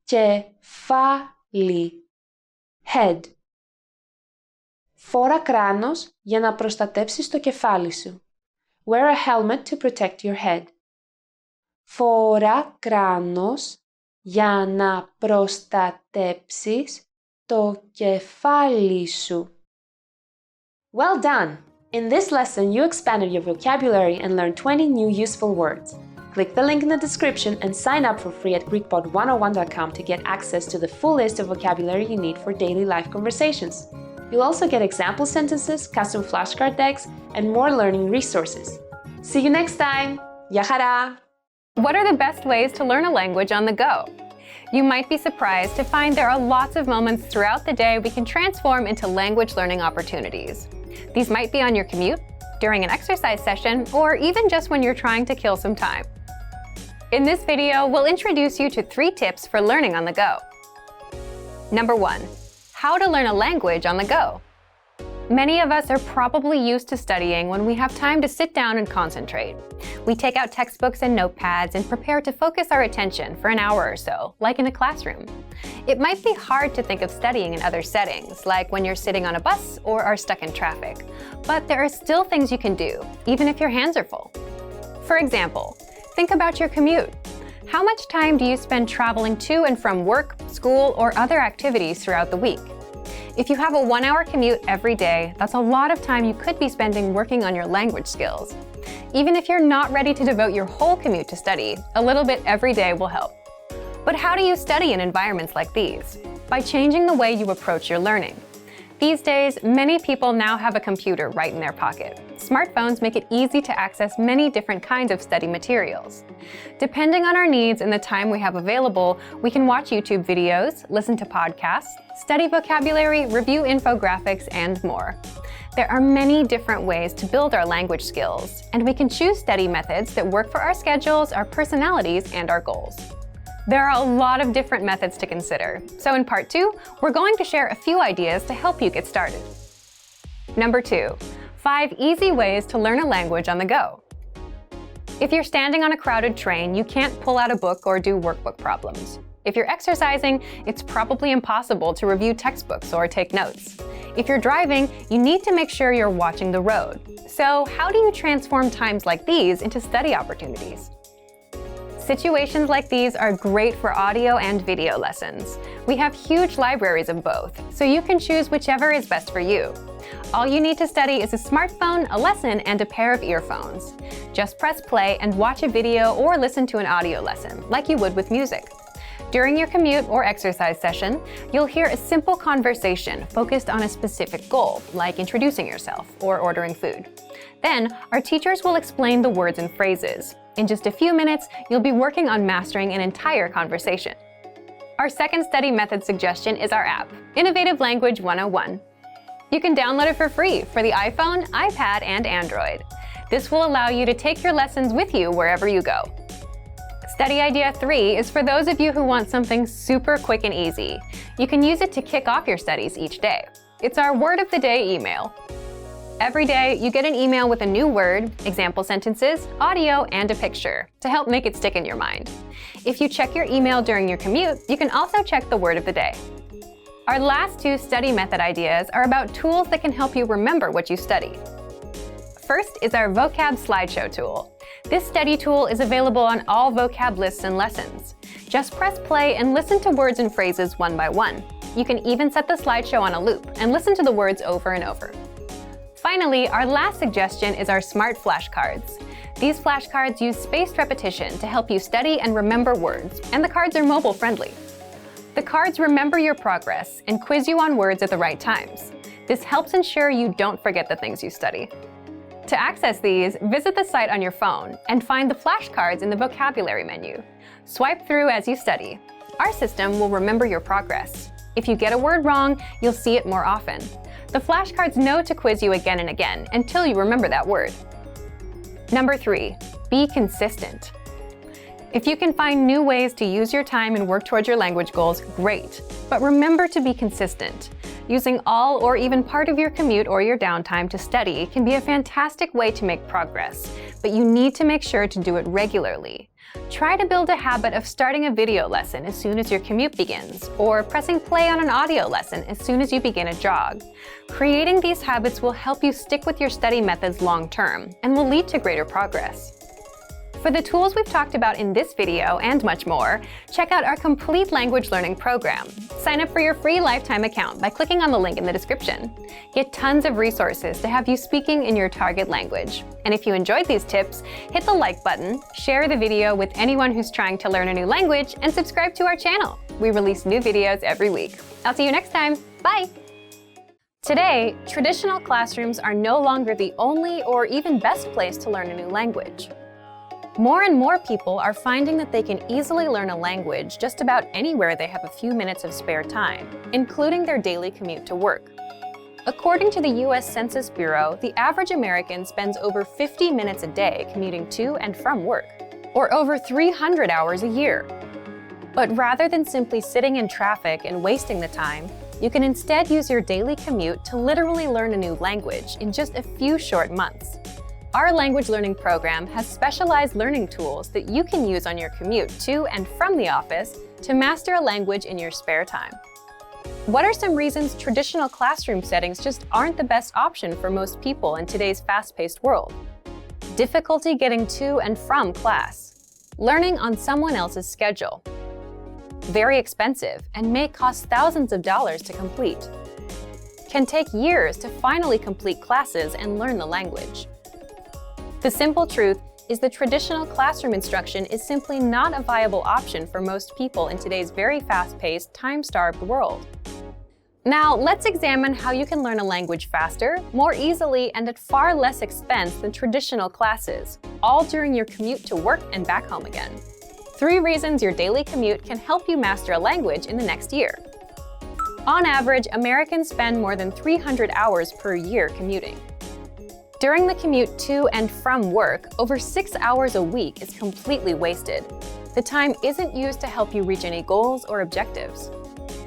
Κεφάλι. Head. Φόρα κράνος για να προστατέψεις το κεφάλι σου. Wear a helmet to protect your head. Φόρα κράνος για να προστατέψεις το κεφάλι σου. Well done! In this lesson, you expanded your vocabulary and learned 20 new useful words. Click the link in the description and sign up for free at GreekPod101.com to get access to the full list of vocabulary you need for daily life conversations. You'll also get example sentences, custom flashcard decks, and more learning resources. See you next time! Γεια χαρά! What are the best ways to learn a language on the go? You might be surprised to find there are lots of moments throughout the day we can transform into language learning opportunities. These might be on your commute, during an exercise session, or even just when you're trying to kill some time. In this video, we'll introduce you to 3 tips for learning on the go. Number 1. How to learn a language on the go. Many of us are probably used to studying when we have time to sit down and concentrate. We take out textbooks and notepads and prepare to focus our attention for an hour or so, like in a classroom. It might be hard to think of studying in other settings, like when you're sitting on a bus or are stuck in traffic. But there are still things you can do, even if your hands are full. For example, think about your commute. How much time do you spend traveling to and from work, school, or other activities throughout the week? If you have a 1-hour commute every day, that's a lot of time you could be spending working on your language skills. Even if you're not ready to devote your whole commute to study, a little bit every day will help. But how do you study in environments like these? By changing the way you approach your learning. These days, many people now have a computer right in their pocket. Smartphones make it easy to access many different kinds of study materials. Depending on our needs and the time we have available, we can watch YouTube videos, listen to podcasts, study vocabulary, review infographics, and more. There are many different ways to build our language skills, and we can choose study methods that work for our schedules, our personalities, and our goals. There are a lot of different methods to consider, so in part 2, we're going to share a few ideas to help you get started. Number 2, 5 easy ways to learn a language on the go. If you're standing on a crowded train, you can't pull out a book or do workbook problems. If you're exercising, it's probably impossible to review textbooks or take notes. If you're driving, you need to make sure you're watching the road. So how do you transform times like these into study opportunities? Situations like these are great for audio and video lessons. We have huge libraries of both, so you can choose whichever is best for you. All you need to study is a smartphone, a lesson, and a pair of earphones. Just press play and watch a video or listen to an audio lesson, like you would with music. During your commute or exercise session, you'll hear a simple conversation focused on a specific goal, like introducing yourself or ordering food. Then, our teachers will explain the words and phrases. In just a few minutes, you'll be working on mastering an entire conversation. Our second study method suggestion is our app, Innovative Language 101. You can download it for free for the iPhone, iPad, and Android. This will allow you to take your lessons with you wherever you go. Study idea 3 is for those of you who want something super quick and easy. You can use it to kick off your studies each day. It's our Word of the Day email. Every day, you get an email with a new word, example sentences, audio, and a picture to help make it stick in your mind. If you check your email during your commute, you can also check the word of the day. Our last 2 study method ideas are about tools that can help you remember what you studied. First is our vocab slideshow tool. This study tool is available on all vocab lists and lessons. Just press play and listen to words and phrases one by one. You can even set the slideshow on a loop and listen to the words over and over. Finally, our last suggestion is our smart flashcards. These flashcards use spaced repetition to help you study and remember words, and the cards are mobile friendly. The cards remember your progress and quiz you on words at the right times. This helps ensure you don't forget the things you study. To access these, visit the site on your phone and find the flashcards in the vocabulary menu. Swipe through as you study. Our system will remember your progress. If you get a word wrong, you'll see it more often. The flashcards know to quiz you again and again until you remember that word. Number 3, be consistent. If you can find new ways to use your time and work towards your language goals, great. But remember to be consistent. Using all or even part of your commute or your downtime to study can be a fantastic way to make progress, but you need to make sure to do it regularly. Try to build a habit of starting a video lesson as soon as your commute begins, or pressing play on an audio lesson as soon as you begin a jog. Creating these habits will help you stick with your study methods long term and will lead to greater progress. For the tools we've talked about in this video and much more, check out our complete language learning program. Sign up for your free lifetime account by clicking on the link in the description. Get tons of resources to have you speaking in your target language. And if you enjoyed these tips, hit the like button, share the video with anyone who's trying to learn a new language, and subscribe to our channel. We release new videos every week. I'll see you next time. Bye! Today, traditional classrooms are no longer the only or even best place to learn a new language. More and more people are finding that they can easily learn a language just about anywhere they have a few minutes of spare time, including their daily commute to work. According to the US Census Bureau, the average American spends over 50 minutes a day commuting to and from work, or over 300 hours a year. But rather than simply sitting in traffic and wasting the time, you can instead use your daily commute to literally learn a new language in just a few short months. Our language learning program has specialized learning tools that you can use on your commute to and from the office to master a language in your spare time. What are some reasons traditional classroom settings just aren't the best option for most people in today's fast-paced world? Difficulty getting to and from class. Learning on someone else's schedule. Very expensive and may cost thousands of dollars to complete. Can take years to finally complete classes and learn the language. The simple truth is that traditional classroom instruction is simply not a viable option for most people in today's very fast-paced, time-starved world. Now, let's examine how you can learn a language faster, more easily, and at far less expense than traditional classes, all during your commute to work and back home again. 3 reasons your daily commute can help you master a language in the next year. On average, Americans spend more than 300 hours per year commuting. During the commute to and from work, over 6 hours a week is completely wasted. The time isn't used to help you reach any goals or objectives.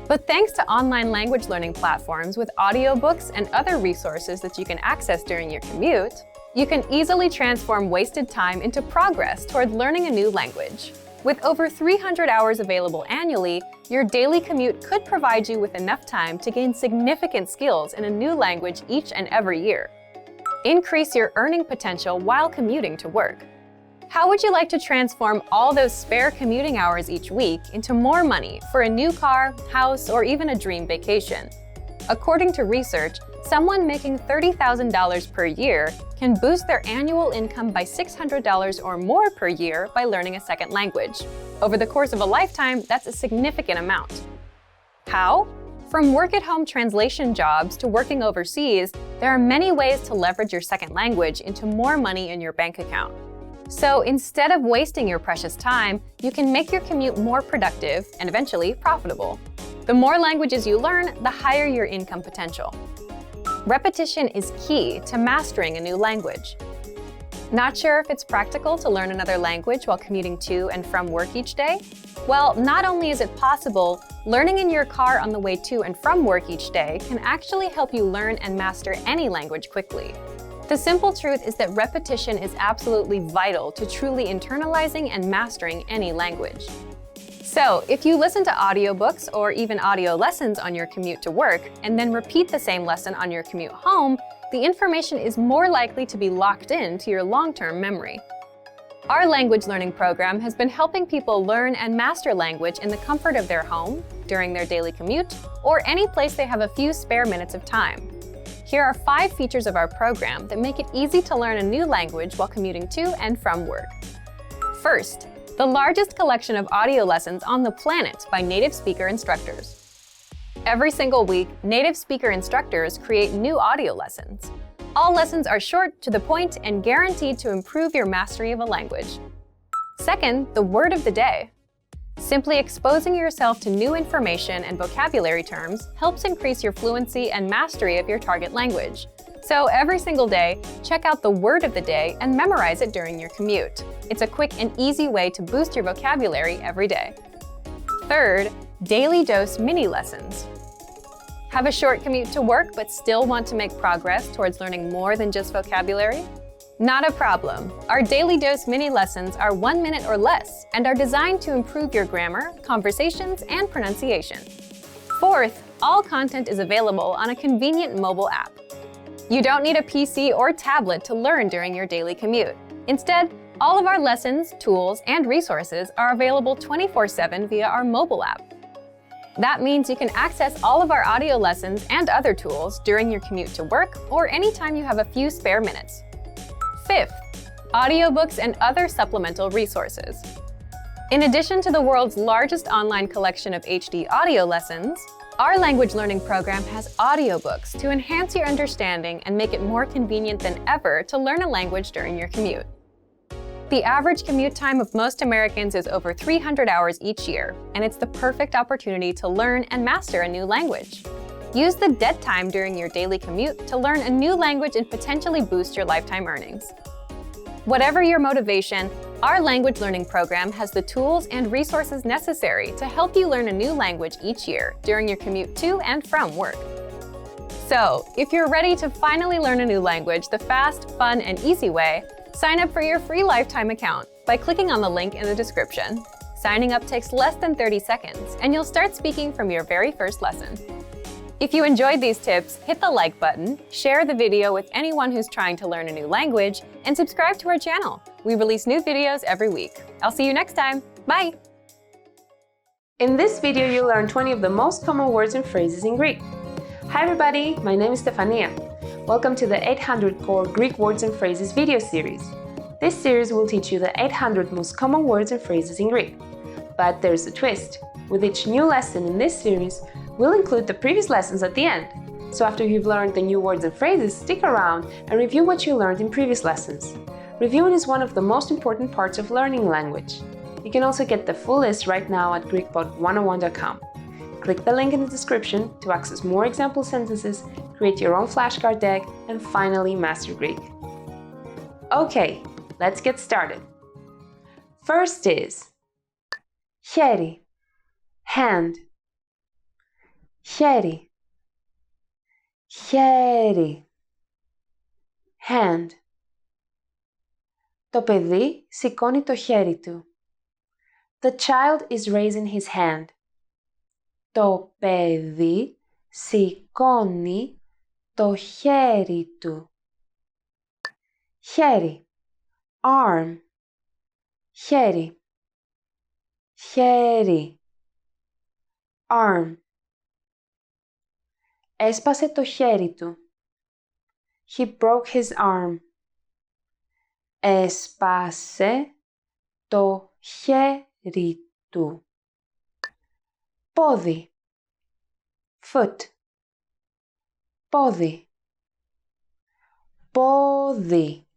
But thanks to online language learning platforms with audiobooks and other resources that you can access during your commute, you can easily transform wasted time into progress toward learning a new language. With over 300 hours available annually, your daily commute could provide you with enough time to gain significant skills in a new language each and every year. Increase your earning potential while commuting to work. How would you like to transform all those spare commuting hours each week into more money for a new car, house, or even a dream vacation? According to research, someone making $30,000 per year can boost their annual income by $600 or more per year by learning a second language. Over the course of a lifetime, that's a significant amount. How? From work-at-home translation jobs to working overseas, there are many ways to leverage your second language into more money in your bank account. So instead of wasting your precious time, you can make your commute more productive and eventually profitable. The more languages you learn, the higher your income potential. Repetition is key to mastering a new language. Not sure if it's practical to learn another language while commuting to and from work each day? Well, not only is it possible, learning in your car on the way to and from work each day can actually help you learn and master any language quickly. The simple truth is that repetition is absolutely vital to truly internalizing and mastering any language. So, if you listen to audiobooks or even audio lessons on your commute to work, and then repeat the same lesson on your commute home, the information is more likely to be locked into your long-term memory. Our language learning program has been helping people learn and master language in the comfort of their home, during their daily commute, or any place they have a few spare minutes of time. Here are 5 features of our program that make it easy to learn a new language while commuting to and from work. First, the largest collection of audio lessons on the planet by native speaker instructors. Every single week, native speaker instructors create new audio lessons. All lessons are short, to the point, and guaranteed to improve your mastery of a language. Second, the word of the day. Simply exposing yourself to new information and vocabulary terms helps increase your fluency and mastery of your target language. So every single day, check out the word of the day and memorize it during your commute. It's a quick and easy way to boost your vocabulary every day. Third, daily dose mini lessons. Have a short commute to work but still want to make progress towards learning more than just vocabulary? Not a problem. Our daily dose mini lessons are 1 minute or less and are designed to improve your grammar, conversations, and pronunciation. Fourth, all content is available on a convenient mobile app. You don't need a PC or tablet to learn during your daily commute. Instead, all of our lessons, tools, and resources are available 24/7 via our mobile app. That means you can access all of our audio lessons and other tools during your commute to work or anytime you have a few spare minutes. Fifth, audiobooks and other supplemental resources. In addition to the world's largest online collection of HD audio lessons, our language learning program has audiobooks to enhance your understanding and make it more convenient than ever to learn a language during your commute. The average commute time of most Americans is over 300 hours each year, and it's the perfect opportunity to learn and master a new language. Use the dead time during your daily commute to learn a new language and potentially boost your lifetime earnings. Whatever your motivation, our language learning program has the tools and resources necessary to help you learn a new language each year during your commute to and from work. So, if you're ready to finally learn a new language the fast, fun, and easy way, sign up for your free lifetime account by clicking on the link in the description. Signing up takes less than 30 seconds, and you'll start speaking from your very first lesson. If you enjoyed these tips, hit the like button, share the video with anyone who's trying to learn a new language, and subscribe to our channel. We release new videos every week. I'll see you next time. Bye! In this video, you'll learn 20 of the most common words and phrases in Greek. Hi everybody, my name is Stefania. Welcome to the 800 Core Greek Words and Phrases video series. This series will teach you the 800 most common words and phrases in Greek. But there's a twist. With each new lesson in this series, we'll include the previous lessons at the end. So after you've learned the new words and phrases, stick around and review what you learned in previous lessons. Reviewing is one of the most important parts of learning language. You can also get the full list right now at GreekPod101.com. Click the link in the description to access more example sentences, create your own flashcard deck, and finally master Greek. Okay, let's get started. First is χέρι, hand. Χέρι, χέρι, hand. Το παιδί σηκώνει το χέρι του. The child is raising his hand. Το παιδί σηκώνει το χέρι του. Χέρι, arm. Χέρι, χέρι, arm. Έσπασε το χέρι του. He broke his arm. Έσπασε το χέρι του. Πόδι, Foot. Πόδι. Πόδι.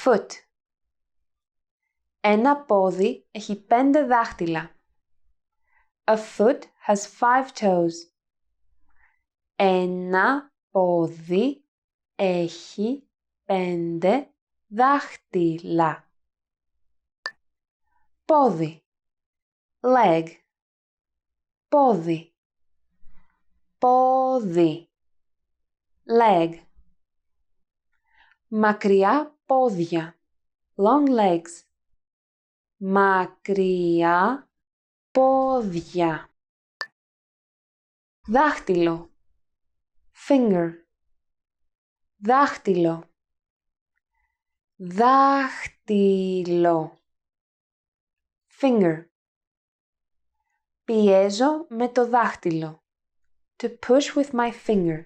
Foot. Ένα πόδι έχει 5 δάχτυλα. A foot has 5 toes. Ένα πόδι έχει 5 δάχτυλα. Πόδι. Leg. Πόδι. Πόδι. Leg. Μακριά πόδια. Long legs. Μακριά πόδια. Δάχτυλο. Finger. Δάχτυλο. Δάχτυλο. Finger. Πιέζω με το δάχτυλο. To push with my finger.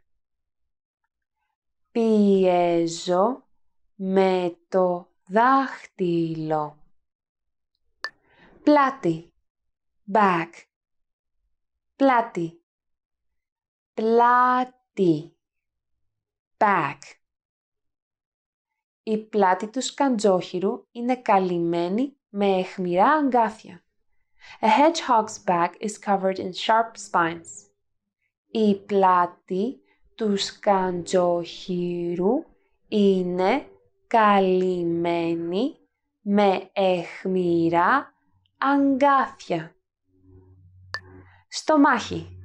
Πιέζω με το δάχτυλο. Πλάτη. Back. Πλάτη. Πλάτη. Back. Η πλάτη του σκαντζόχυρου είναι καλυμμένη με αιχμηρά αγκάθια. A hedgehog's back is covered in sharp spines. Η πλάτη του σκαντζόχυρου είναι καλυμμένη με αιχμηρά αγκάθια. Στομάχι.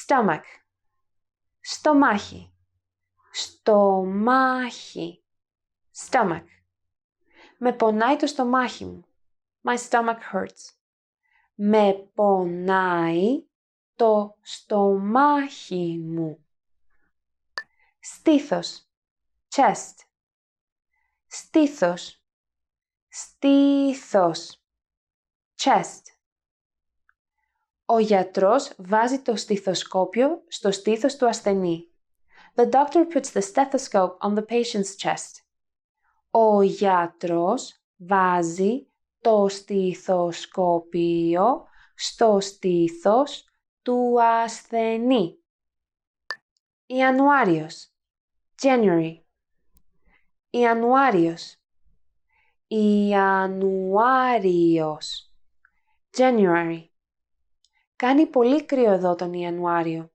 Stomach. Στομάχι. Στομάχι. Stomach. Με πονάει το στομάχι μου. My stomach hurts. Με πονάει το στομάχι μου. Στήθος. Chest. Στήθος. Στήθος. Chest. Ο γιατρός βάζει το στιθοσκόπιο στο στήθος του ασθενή. The doctor puts the stethoscope on the patient's chest. Ο γιατρός βάζει το στιθοσκόπιο στο στήθος του ασθενή. Ιανουάριος. January. Ιανουάριος. Ιανουάριος. January. Κάνει πολύ κρύο εδώ τον Ιανουάριο.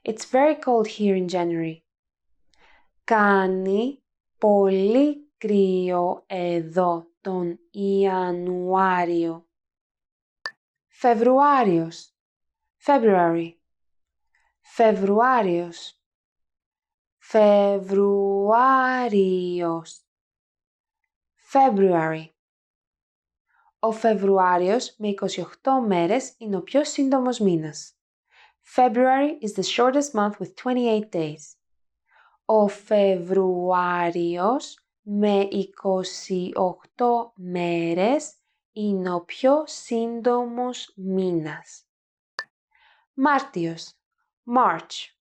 It's very cold here in January. Κάνει πολύ κρύο εδώ τον Ιανουάριο. Φεβρουάριος. February. Φεβρουάριος. Φεβρουάριος. February. Ο Φεβρουάριος με 28 μέρες είναι ο πιο σύντομος μήνας. February is the shortest month with 28 days. Ο Φεβρουάριος με 28 μέρες είναι ο πιο σύντομος μήνας. Μάρτιος. March.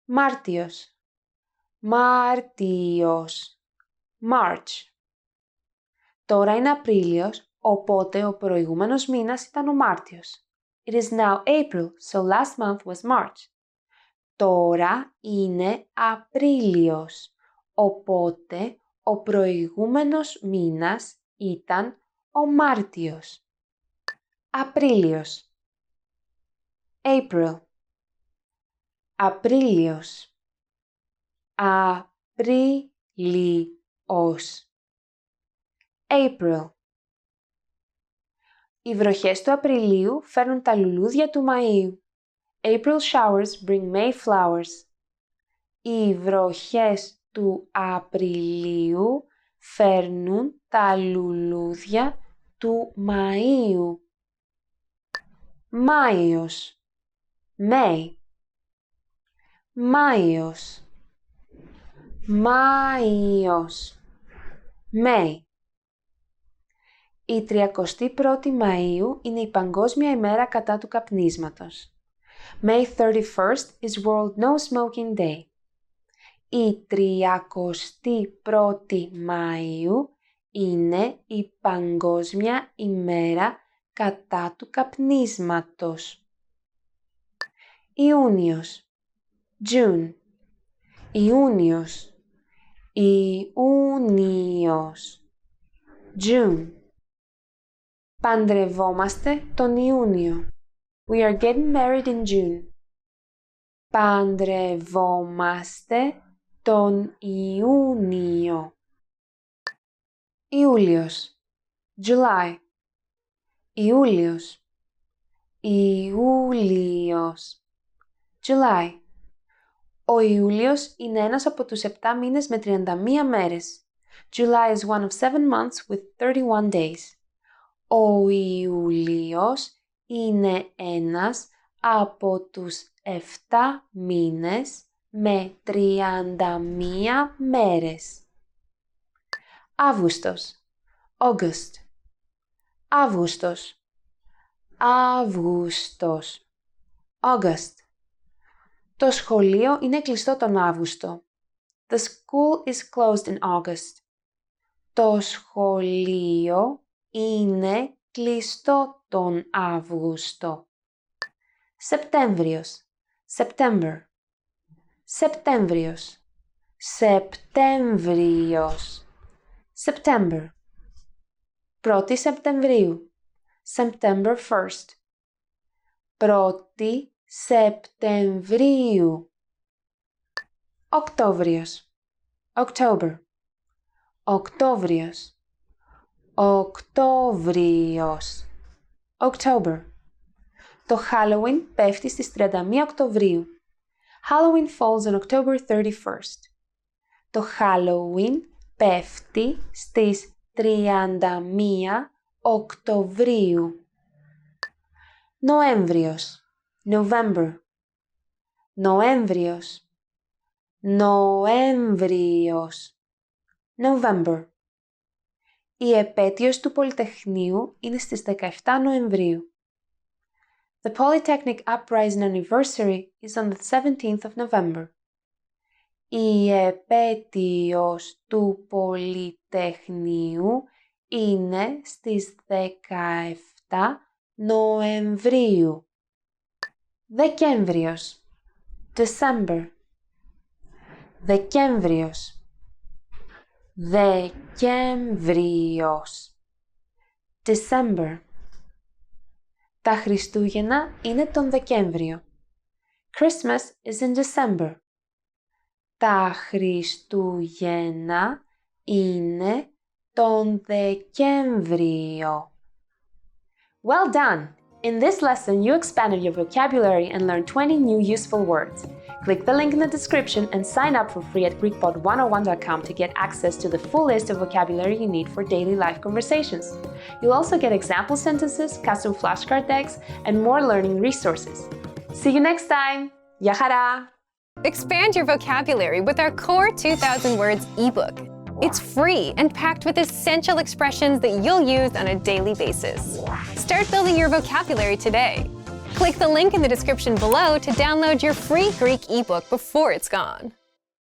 Μάρτιος. Μάρτιος. March. Τώρα είναι Απρίλιος, οπότε ο προηγούμενος μήνας ήταν ο Μάρτιος. It is now April, so last month was March. Τώρα είναι Απρίλιος, οπότε ο προηγούμενος μήνας ήταν ο Μάρτιος. Απρίλιος. April. Απρίλιος. Απρίλιος. April. Οι βροχές του Απριλίου φέρνουν τα λουλούδια του Μαΐου. April showers bring May flowers. Οι βροχές του Απριλίου φέρνουν τα λουλούδια του Μαΐου. Μάιος. May. Μάιος. Μάιος. May. Η 31η Μαΐου είναι η Παγκόσμια ημέρα κατά του καπνίσματος. May 31st is World No Smoking Day. Η 31η Μαΐου είναι η Παγκόσμια ημέρα κατά του καπνίσματος. Ιούνιος, June. Ιούνιος, Ιούνιος, June. Παντρευόμαστε τον Ιούνιο. We are getting married in June. Παντρευόμαστε τον Ιούνιο. Ιούλιος, July. Ιούλιος, Ιούλιος, July. Ο Ιούλιος είναι ένας από τους 7 μήνες με 31 μέρες. July is one of 7 months with 31 days. Ο Ιούλιος είναι ένας από τους 7 μήνες με 31 μέρες. Αύγουστος, August. Αύγουστος, Αύγουστος, August. Το σχολείο είναι κλειστό τον Αύγουστο. The school is closed in August. Το σχολείο είναι κλειστό τον Αύγουστο. Σεπτέμβριος, September. Σεπτέμβριος, Σεπτέμβριος, September. 1η Σεπτεμβρίου, September 1st. 1η Σεπτεμβρίου. Οκτώβριος, October. Οκτώβριος, Οκτώβριος, October. Το Halloween πέφτει στις 31 Οκτωβρίου. Halloween falls on October 31st. Το Halloween πέφτει στις 31 Οκτωβρίου. Νοέμβριος, November. Νοέμβριος, Νοέμβριος, November. Η επέτειος του Πολυτεχνείου είναι στις 17 Νοεμβρίου. The Polytechnic Uprising Anniversary is on the 17th of November. Η επέτειος του Πολυτεχνείου είναι στις 17 Νοεμβρίου. Δεκέμβριος, December. Δεκέμβριος, Δεκέμβριος, December. Τα Χριστούγεννα είναι τον Δεκέμβριο. Christmas is in December. Τα Χριστούγεννα είναι τον Δεκέμβριο. Well done! In this lesson, you expanded your vocabulary and learned 20 new useful words. Click the link in the description and sign up for free at GreekPod101.com to get access to the full list of vocabulary you need for daily life conversations. You'll also get example sentences, custom flashcard decks, and more learning resources. See you next time! Γεια χαρά! Expand your vocabulary with our Core 2000 Words ebook. It's free and packed with essential expressions that you'll use on a daily basis. Start building your vocabulary today. Click the link in the description below to download your free Greek ebook before it's gone.